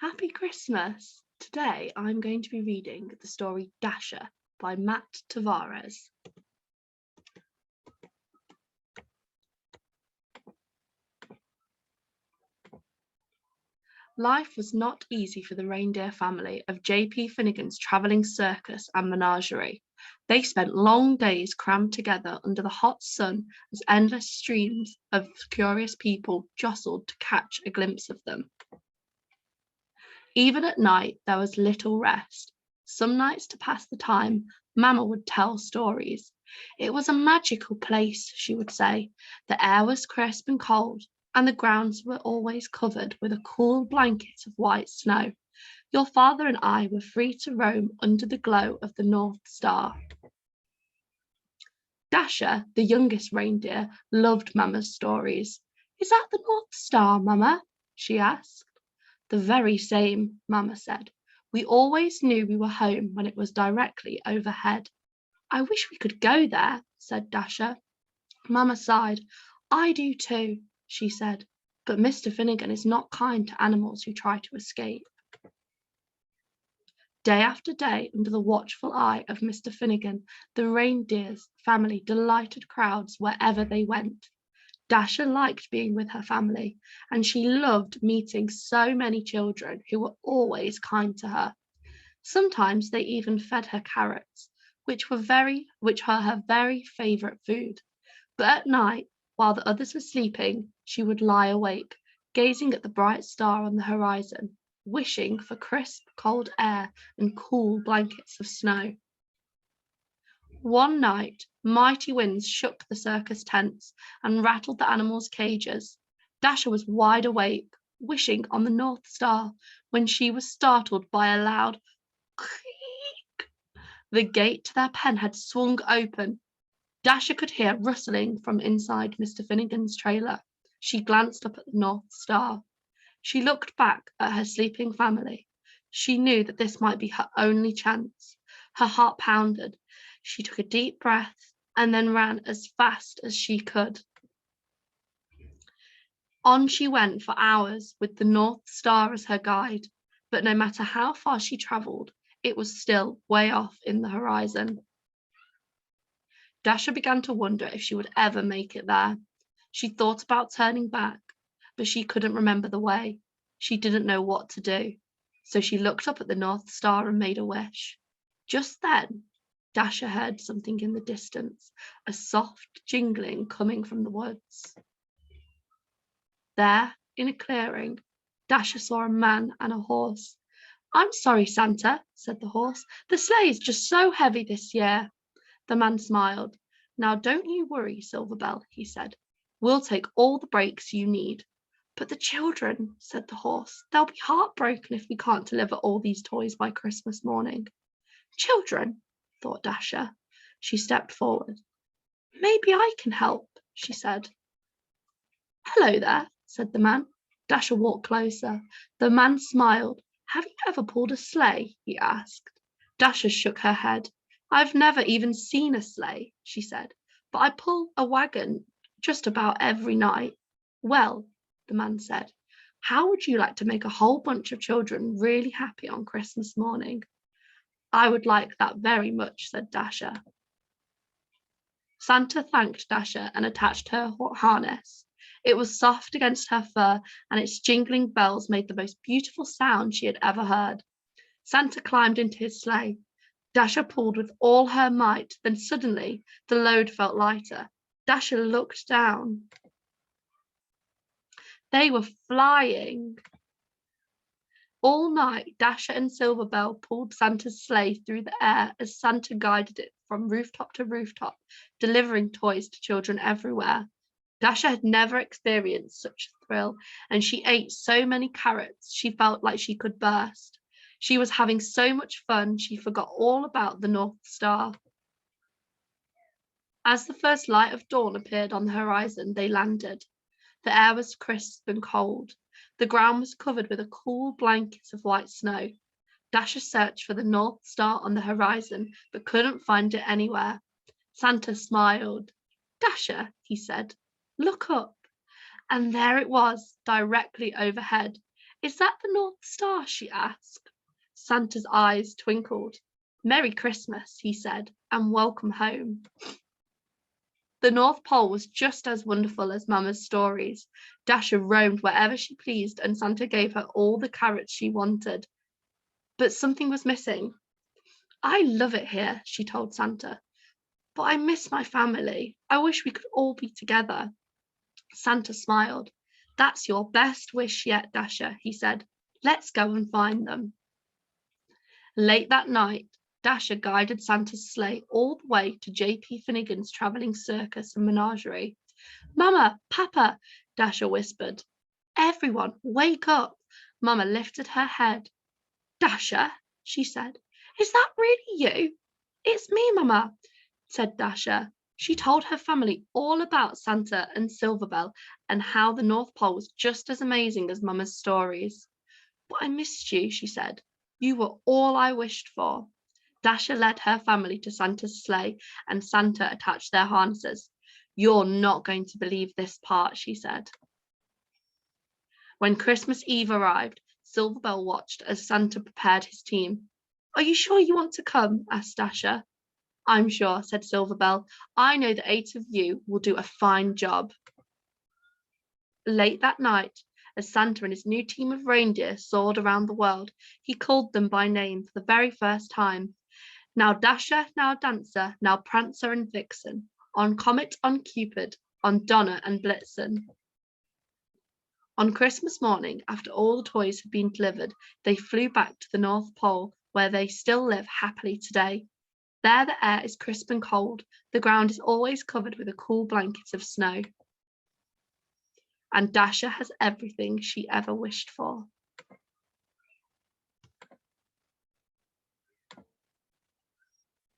Happy Christmas! Today I'm going to be reading the story Dasher by Matt Tavares. Life was not easy for the reindeer family of J.P. Finnegan's travelling circus and menagerie. They spent long days crammed together under the hot sun as endless streams of curious people jostled to catch a glimpse of them. Even at night, there was little rest. Some nights to pass the time, Mamma would tell stories. It was a magical place, she would say. The air was crisp and cold, and the grounds were always covered with a cool blanket of white snow. Your father and I were free to roam under the glow of the North Star. Dasher, the youngest reindeer, loved Mamma's stories. Is that the North Star, Mamma? She asked. The very same, Mamma said. We always knew we were home when it was directly overhead. I wish we could go there, said Dasher. Mamma sighed. I do too, she said. But Mr. Finnegan is not kind to animals who try to escape. Day after day, under the watchful eye of Mr. Finnegan, the reindeer's family delighted crowds wherever they went. Dasher liked being with her family, and she loved meeting so many children who were always kind to her. Sometimes they even fed her carrots, which were her very favourite food. But at night, while the others were sleeping, she would lie awake, gazing at the bright star on the horizon, wishing for crisp, cold air and cool blankets of snow. One night, mighty winds shook the circus tents and rattled the animals' cages. Dasher was wide awake, wishing on the North Star, when she was startled by a loud creak. The gate to their pen had swung open. Dasher could hear rustling from inside Mr. Finnegan's trailer. She glanced up at the North Star. She looked back at her sleeping family. She knew that this might be her only chance. Her heart pounded. She took a deep breath and then ran as fast as she could. On she went for hours with the North Star as her guide, but no matter how far she travelled, it was still way off in the horizon. Dasher began to wonder if she would ever make it there. She thought about turning back, but she couldn't remember the way. She didn't know what to do, so she looked up at the North Star and made a wish. Just then, Dasher heard something in the distance, a soft jingling coming from the woods. There, in a clearing, Dasher saw a man and a horse. I'm sorry, Santa, said the horse. The sleigh is just so heavy this year. The man smiled. Now don't you worry, Silverbell, he said. We'll take all the breaks you need. But the children, said the horse, they'll be heartbroken if we can't deliver all these toys by Christmas morning. Children, thought Dasher. She stepped forward. Maybe I can help, she said. Hello there, said the man. Dasher walked closer. The man smiled. Have you ever pulled a sleigh? He asked. Dasher shook her head. I've never even seen a sleigh, she said, but I pull a wagon just about every night. Well, the man said, how would you like to make a whole bunch of children really happy on Christmas morning? I would like that very much, said Dasher. Santa thanked Dasher and attached her harness. It was soft against her fur, and its jingling bells made the most beautiful sound she had ever heard. Santa climbed into his sleigh. Dasher pulled with all her might, then suddenly the load felt lighter. Dasher looked down. They were flying. All night, Dasher and Silverbell pulled Santa's sleigh through the air as Santa guided it from rooftop to rooftop, delivering toys to children everywhere. Dasher had never experienced such a thrill, and she ate so many carrots she felt like she could burst. She was having so much fun, she forgot all about the North Star. As the first light of dawn appeared on the horizon, they landed. The air was crisp and cold. The ground was covered with a cool blanket of white snow. Dasher searched for the North Star on the horizon, but couldn't find it anywhere. Santa smiled. Dasher, he said, look up. And there it was, directly overhead. Is that the North Star? She asked. Santa's eyes twinkled. Merry Christmas, he said, and welcome home. The North Pole was just as wonderful as Mamma's stories. Dasher roamed wherever she pleased, and Santa gave her all the carrots she wanted. But something was missing. I love it here, she told Santa, but I miss my family. I wish we could all be together. Santa smiled. That's your best wish yet, Dasher, he said. Let's go and find them. Late that night, Dasher guided Santa's sleigh all the way to J.P. Finnegan's travelling circus and menagerie. Mama, Papa, Dasher whispered. Everyone, wake up. Mama lifted her head. Dasher, she said, is that really you? It's me, Mama, said Dasher. She told her family all about Santa and Silverbell and how the North Pole was just as amazing as Mama's stories. But I missed you, she said. You were all I wished for. Dasher led her family to Santa's sleigh, and Santa attached their harnesses. You're not going to believe this part, she said. When Christmas Eve arrived, Silverbell watched as Santa prepared his team. Are you sure you want to come? Asked Dasher. I'm sure, said Silverbell. I know the 8 of you will do a fine job. Late that night, as Santa and his new team of reindeer soared around the world, he called them by name for the very first time. Now Dasher, now Dancer, now Prancer and Vixen, on Comet, on Cupid, on Donner and Blitzen. On Christmas morning, after all the toys had been delivered, they flew back to the North Pole, where they still live happily today. There the air is crisp and cold, the ground is always covered with a cool blanket of snow. And Dasher has everything she ever wished for.